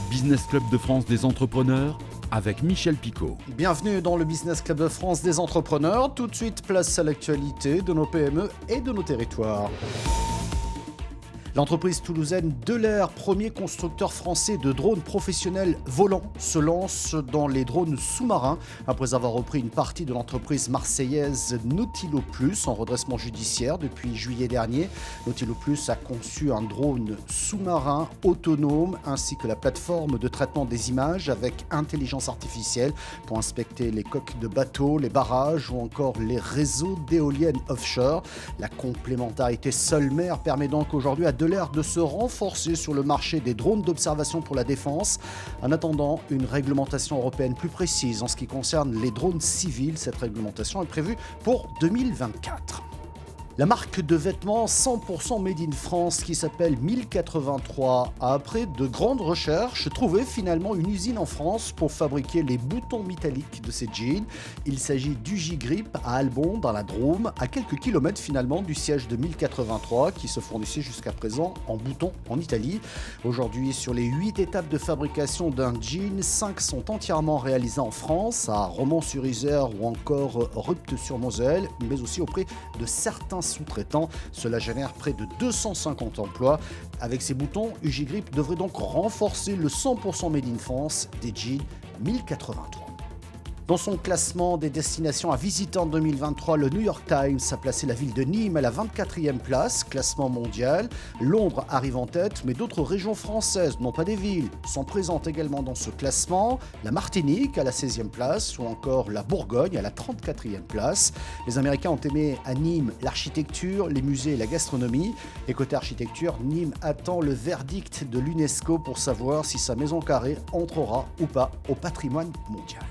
Business Club de France des entrepreneurs avec Michel Picot. Bienvenue dans le Business Club de France des entrepreneurs. Tout de suite, place à l'actualité de nos PME et de nos territoires. L'entreprise toulousaine Delair, premier constructeur français de drones professionnels volants, se lance dans les drones sous-marins après avoir repris une partie de l'entreprise marseillaise Nautilo Plus en redressement judiciaire depuis juillet dernier. Nautilo Plus a conçu un drone sous-marin autonome ainsi que la plateforme de traitement des images avec intelligence artificielle pour inspecter les coques de bateaux, les barrages ou encore les réseaux d'éoliennes offshore. La complémentarité sol-mer permet donc aujourd'hui à Delair de se renforcer sur le marché des drones d'observation pour la défense. En attendant une réglementation européenne plus précise en ce qui concerne les drones civils, cette réglementation est prévue pour 2024. La marque de vêtements 100% Made in France qui s'appelle 1083 a, après de grandes recherches, trouvé finalement une usine en France pour fabriquer les boutons métalliques de ses jeans. Il s'agit d'Ugigrip à Albon dans la Drôme, à quelques kilomètres finalement du siège de 1083 qui se fournissait jusqu'à présent en boutons en Italie. Aujourd'hui, sur les 8 étapes de fabrication d'un jean, 5 sont entièrement réalisées en France, à Romans-sur-Isère ou encore Rupt-sur-Moselle, mais aussi auprès de certains sous-traitants. Cela génère près de 250 emplois. Avec ces boutons, Ugigrip devrait donc renforcer le 100% Made in France des jeans 1083. Dans son classement des destinations à visiter en 2023, le New York Times a placé la ville de Nîmes à la 24e place, classement mondial. Londres arrive en tête, mais d'autres régions françaises, non pas des villes, sont présentes également dans ce classement. La Martinique à la 16e place, ou encore la Bourgogne à la 34e place. Les Américains ont aimé à Nîmes l'architecture, les musées et la gastronomie. Et côté architecture, Nîmes attend le verdict de l'UNESCO pour savoir si sa maison carrée entrera ou pas au patrimoine mondial.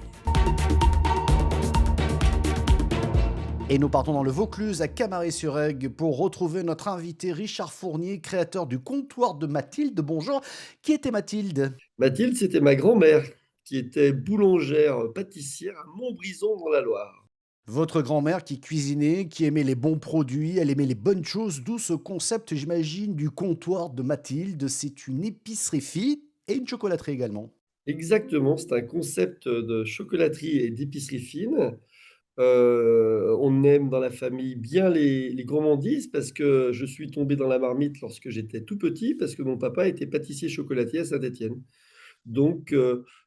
Et nous partons dans le Vaucluse, à Camaret-sur-Aigle, pour retrouver notre invité Richard Fournier, créateur du comptoir de Mathilde. Bonjour, qui était Mathilde ? Mathilde, c'était ma grand-mère qui était boulangère pâtissière à Montbrison dans la Loire. Votre grand-mère qui cuisinait, qui aimait les bons produits, elle aimait les bonnes choses, d'où ce concept, j'imagine, du comptoir de Mathilde. C'est une épicerie fine et une chocolaterie également. Exactement, c'est un concept de chocolaterie et d'épicerie fine. On aime dans la famille bien les gourmandises parce que je suis tombé dans la marmite lorsque j'étais tout petit parce que mon papa était pâtissier chocolatier à Saint-Étienne. Donc,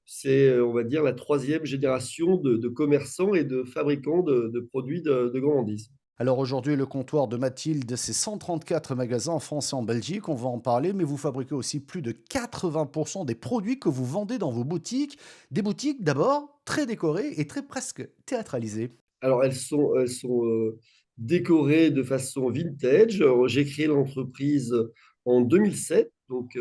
c'est, on va dire, la troisième génération de commerçants et de fabricants de produits de gourmandises. Alors aujourd'hui, le comptoir de Mathilde, c'est 134 magasins en France et en Belgique, on va en parler, mais vous fabriquez aussi plus de 80% des produits que vous vendez dans vos boutiques. Des boutiques d'abord très décorées et très presque théâtralisées. Alors elles sont décorées de façon vintage. J'ai créé l'entreprise en 2007, donc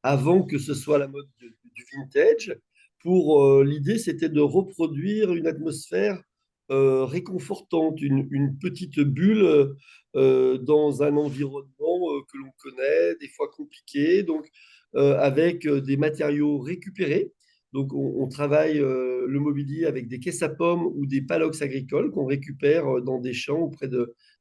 avant que ce soit la mode du vintage. L'idée, c'était de reproduire une atmosphère réconfortante, une petite bulle dans un environnement que l'on connaît, des fois compliqué, donc avec des matériaux récupérés. Donc, on travaille le mobilier avec des caisses à pommes ou des palox agricoles qu'on récupère dans des champs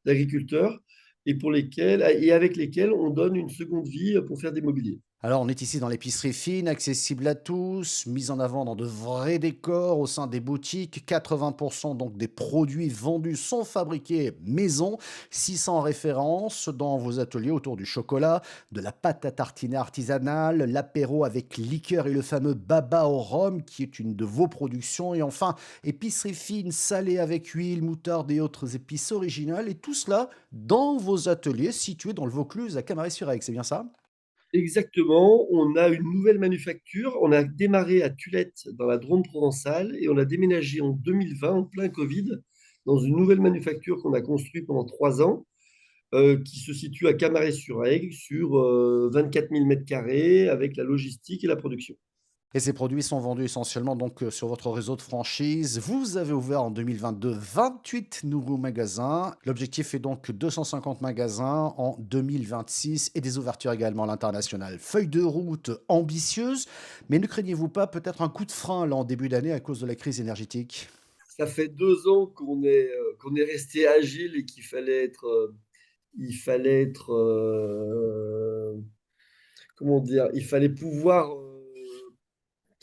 d'agriculteurs et avec lesquels on donne une seconde vie pour faire des mobiliers. Alors on est ici dans l'épicerie fine, accessible à tous, mise en avant dans de vrais décors au sein des boutiques. 80% donc des produits vendus sont fabriqués maison. 600 références dans vos ateliers autour du chocolat, de la pâte à tartiner artisanale, l'apéro avec liqueur et le fameux baba au rhum qui est une de vos productions. Et enfin, épicerie fine, salée avec huile, moutarde et autres épices originales. Et tout cela dans vos ateliers situés dans le Vaucluse à Camaret-sur-Aigle, c'est bien ça ? Exactement, on a une nouvelle manufacture. On a démarré à Tulette dans la Drôme provençale et on a déménagé en 2020, en plein Covid, dans une nouvelle manufacture qu'on a construite pendant 3 ans, qui se situe à Camaret-sur-Aigle sur 24 000 mètres carrés avec la logistique et la production. Et ces produits sont vendus essentiellement donc sur votre réseau de franchise. Vous avez ouvert en 2022 28 nouveaux magasins. L'objectif est donc 250 magasins en 2026 et des ouvertures également à l'international. Feuille de route ambitieuse, mais ne craignez-vous pas peut-être un coup de frein là en début d'année à cause de la crise énergétique ? Ça fait 2 ans qu'on est resté agile et il fallait être, comment dire, il fallait pouvoir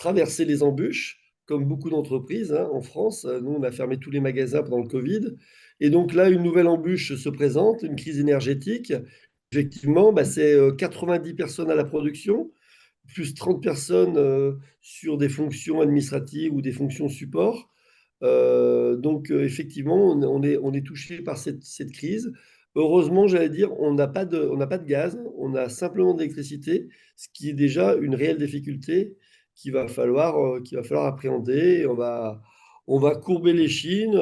traverser les embûches, comme beaucoup d'entreprises en France. Nous, on a fermé tous les magasins pendant le Covid. Et donc là, une nouvelle embûche se présente, une crise énergétique. Effectivement, c'est 90 personnes à la production, plus 30 personnes sur des fonctions administratives ou des fonctions support. Effectivement, on est touché par cette crise. Heureusement, j'allais dire, on n'a pas de gaz, on a simplement de l'électricité, ce qui est déjà une réelle difficulté qu'il va falloir appréhender. On va courber les chines.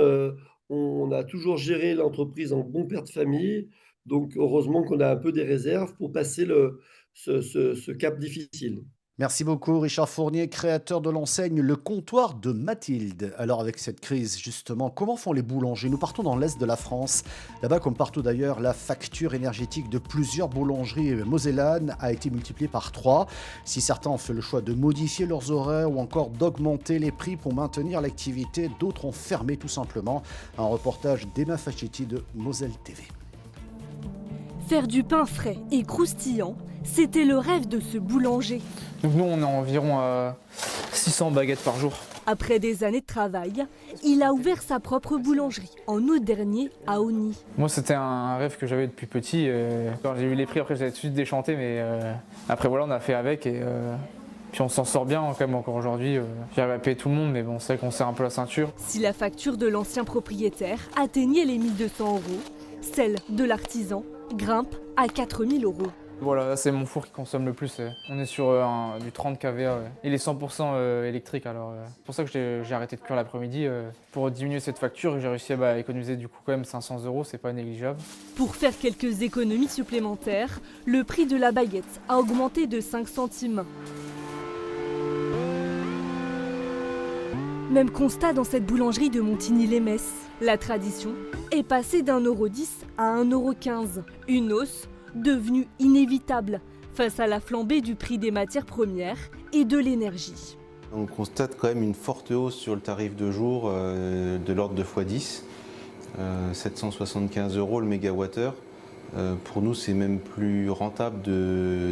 On a toujours géré l'entreprise en bon père de famille. Donc, heureusement qu'on a un peu des réserves pour passer ce cap difficile. Merci beaucoup Richard Fournier, créateur de l'enseigne Le Comptoir de Mathilde. Alors avec cette crise justement, comment font les boulangers? Nous partons dans l'est de la France. Là-bas comme partout d'ailleurs, la facture énergétique de plusieurs boulangeries mosellanes a été multipliée par 3. Si certains ont fait le choix de modifier leurs horaires ou encore d'augmenter les prix pour maintenir l'activité, d'autres ont fermé tout simplement. Un reportage d'Emma Facchetti de Moselle TV. Faire du pain frais et croustillant, c'était le rêve de ce boulanger. Donc nous, on a environ 600 baguettes par jour. Après des années de travail, il a ouvert sa propre boulangerie en août dernier à Osny. Moi, c'était un rêve que j'avais depuis petit. Quand j'ai eu les prix, après, j'avais tout de suite déchanté, mais après, voilà, on a fait avec et puis on s'en sort bien quand même encore aujourd'hui. J'arrive à payer tout le monde, mais bon, c'est vrai qu'on serre un peu la ceinture. Si la facture de l'ancien propriétaire atteignait les 1 200 €, celle de l'artisan grimpe à 4 000 €. Voilà, là, c'est mon four qui consomme le plus. On est sur du 30 kVA. Il est 100% électrique, alors c'est pour ça que j'ai arrêté de cuire l'après-midi. Pour diminuer cette facture, j'ai réussi à économiser du coup quand même 500 €, c'est pas négligeable. Pour faire quelques économies supplémentaires, le prix de la baguette a augmenté de 5 centimes. Même constat dans cette boulangerie de Montigny-lès-Metz. La tradition est passée d'1,10 € à 1,15 €. Une hausse devenue inévitable face à la flambée du prix des matières premières et de l'énergie. On constate quand même une forte hausse sur le tarif de jour de l'ordre de x10, 775 € le mégawattheure. Pour nous, c'est même plus rentable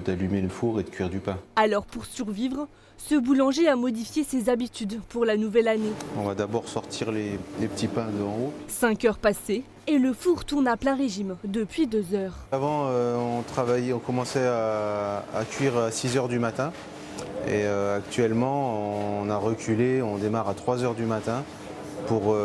d'allumer le four et de cuire du pain. Alors pour survivre, ce boulanger a modifié ses habitudes pour la nouvelle année. On va d'abord sortir les petits pains de en haut. 5 heures passées et le four tourne à plein régime depuis 2 heures. Avant, on commençait à cuire à 6 h du matin. Et actuellement, on a reculé, on démarre à 3 h du matin pour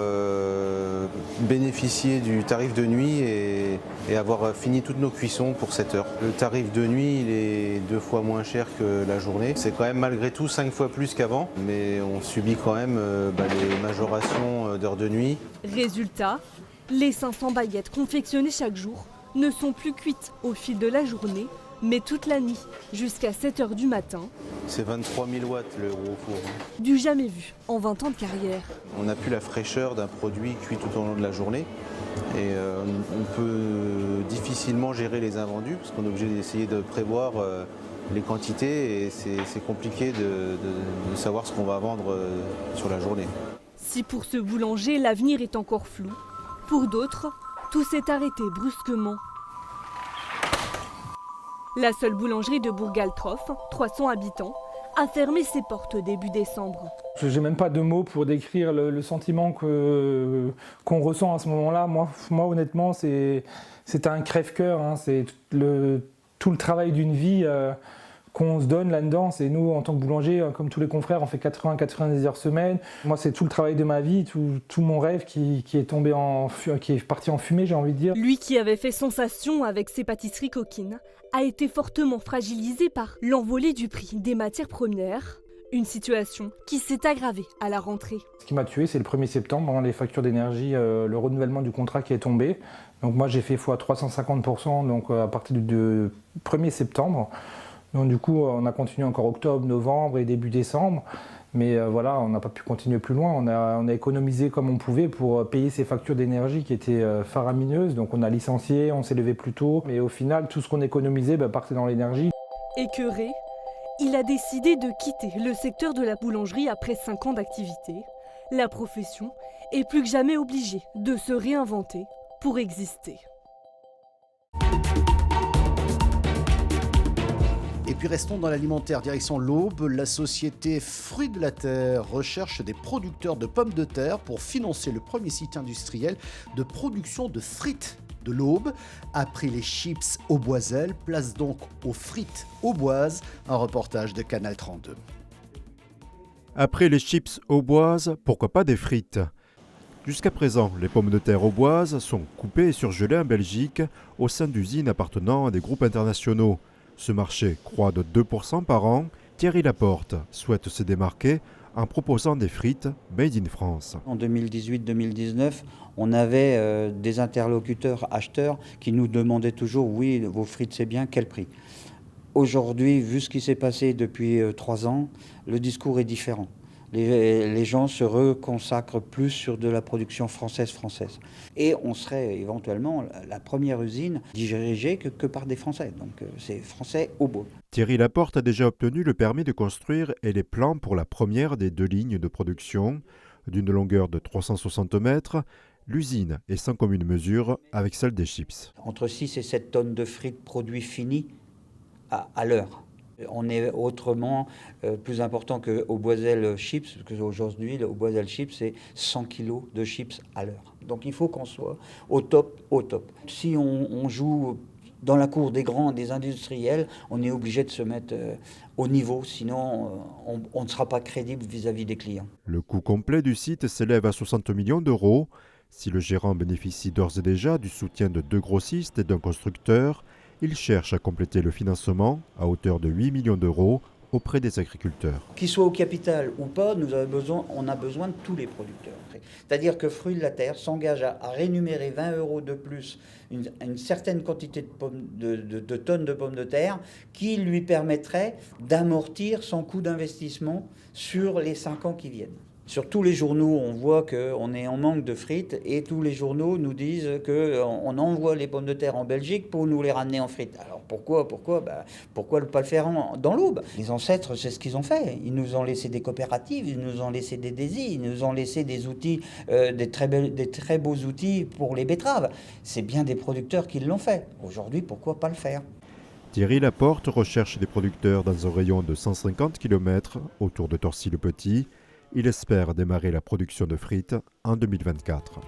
bénéficier du tarif de nuit et avoir fini toutes nos cuissons pour 7 heures. Le tarif de nuit, il est 2 fois moins cher que la journée. C'est quand même malgré tout 5 fois plus qu'avant, mais on subit quand même les majorations d'heures de nuit. Résultat, les 500 baguettes confectionnées chaque jour ne sont plus cuites au fil de la journée, mais toute la nuit, jusqu'à 7 heures du matin. C'est 23 000 watts le gros four. Du jamais vu en 20 ans de carrière. On n'a plus la fraîcheur d'un produit cuit tout au long de la journée. Et on peut difficilement gérer les invendus, parce qu'on est obligé d'essayer de prévoir les quantités et c'est compliqué de savoir ce qu'on va vendre sur la journée. Si pour ce boulanger, l'avenir est encore flou, pour d'autres, tout s'est arrêté brusquement. La seule boulangerie de Bourg-Galtroff, 300 habitants, a fermé ses portes début décembre. Je n'ai même pas de mots pour décrire le sentiment qu'on ressent à ce moment-là. Moi honnêtement, c'est un crève-cœur. C'est tout le travail d'une vie qu'on se donne là-dedans. C'est nous, en tant que boulanger, comme tous les confrères, on fait 80-90 heures semaine. Moi, c'est tout le travail de ma vie, tout mon rêve qui est parti en fumée, j'ai envie de dire. Lui qui avait fait sensation avec ses pâtisseries coquines, a été fortement fragilisé par l'envolée du prix des matières premières. Une situation qui s'est aggravée à la rentrée. Ce qui m'a tué, c'est le 1er septembre, les factures d'énergie, le renouvellement du contrat qui est tombé. Donc moi, j'ai fait x 350%, donc à partir du 1er septembre. Donc du coup, on a continué encore octobre, novembre et début décembre. Mais voilà, on n'a pas pu continuer plus loin. On a économisé comme on pouvait pour payer ces factures d'énergie qui étaient faramineuses. Donc on a licencié, on s'est levé plus tôt. Mais au final, tout ce qu'on économisait partait dans l'énergie. Écœuré, il a décidé de quitter le secteur de la boulangerie après 5 ans d'activité. La profession est plus que jamais obligée de se réinventer pour exister. Et Et puis restons dans l'alimentaire, direction l'Aube. La société Fruits de la Terre recherche des producteurs de pommes de terre pour financer le premier site industriel de production de frites de l'Aube. Après les chips auboiselles, place donc aux frites auboises. Un reportage de Canal 32. Après les chips auboises, pourquoi pas des frites ? Jusqu'à présent, les pommes de terre auboises sont coupées et surgelées en Belgique au sein d'usines appartenant à des groupes internationaux. Ce marché croît de 2% par an. Thierry Laporte souhaite se démarquer en proposant des frites made in France. En 2018-2019, on avait des interlocuteurs acheteurs qui nous demandaient toujours « oui, vos frites c'est bien, quel prix ?» Aujourd'hui, vu ce qui s'est passé depuis 3 ans, le discours est différent. Les gens se reconsacrent plus sur de la production française. Et on serait éventuellement la première usine dirigée que par des Français. Donc c'est français au beau. Thierry Laporte a déjà obtenu le permis de construire et les plans pour la première des 2 lignes de production. D'une longueur de 360 mètres, l'usine est sans commune mesure avec celle des chips. Entre 6 et 7 tonnes de frites produits finis à l'heure. On est autrement plus important que Auboiselle Chips, parce qu'aujourd'hui, le Auboiselle Chips, c'est 100 kg de chips à l'heure. Donc il faut qu'on soit au top. Si on joue dans la cour des grands, des industriels, on est obligé de se mettre au niveau, sinon on ne sera pas crédible vis-à-vis des clients. Le coût complet du site s'élève à 60 millions d'euros. Si le gérant bénéficie d'ores et déjà du soutien de 2 grossistes et d'un constructeur, il cherche à compléter le financement à hauteur de 8 millions d'euros auprès des agriculteurs. Qu'ils soient au capital ou pas, on a besoin de tous les producteurs. C'est-à-dire que Fruits de la Terre s'engage à rémunérer 20 € de plus une certaine quantité de tonnes de pommes de terre qui lui permettrait d'amortir son coût d'investissement sur les 5 ans qui viennent. Sur tous les journaux, on voit qu'on est en manque de frites et tous les journaux nous disent qu'on envoie les pommes de terre en Belgique pour nous les ramener en frites. Alors pourquoi ne pas le faire dans l'Aube ? Les ancêtres, c'est ce qu'ils ont fait. Ils nous ont laissé des coopératives, ils nous ont laissé des DESI, ils nous ont laissé des outils, des très beaux outils pour les betteraves. C'est bien des producteurs qui l'ont fait. Aujourd'hui, pourquoi pas le faire ? Thierry Laporte recherche des producteurs dans un rayon de 150 km autour de Torcy-le-Petit. Il espère démarrer la production de frites en 2024.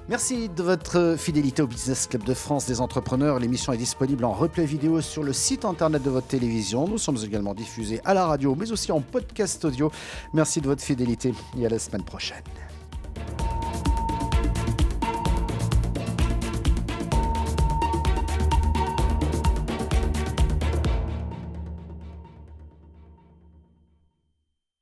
Merci de votre fidélité au Business Club de France des entrepreneurs. L'émission est disponible en replay vidéo sur le site internet de votre télévision. Nous sommes également diffusés à la radio, mais aussi en podcast audio. Merci de votre fidélité et à la semaine prochaine.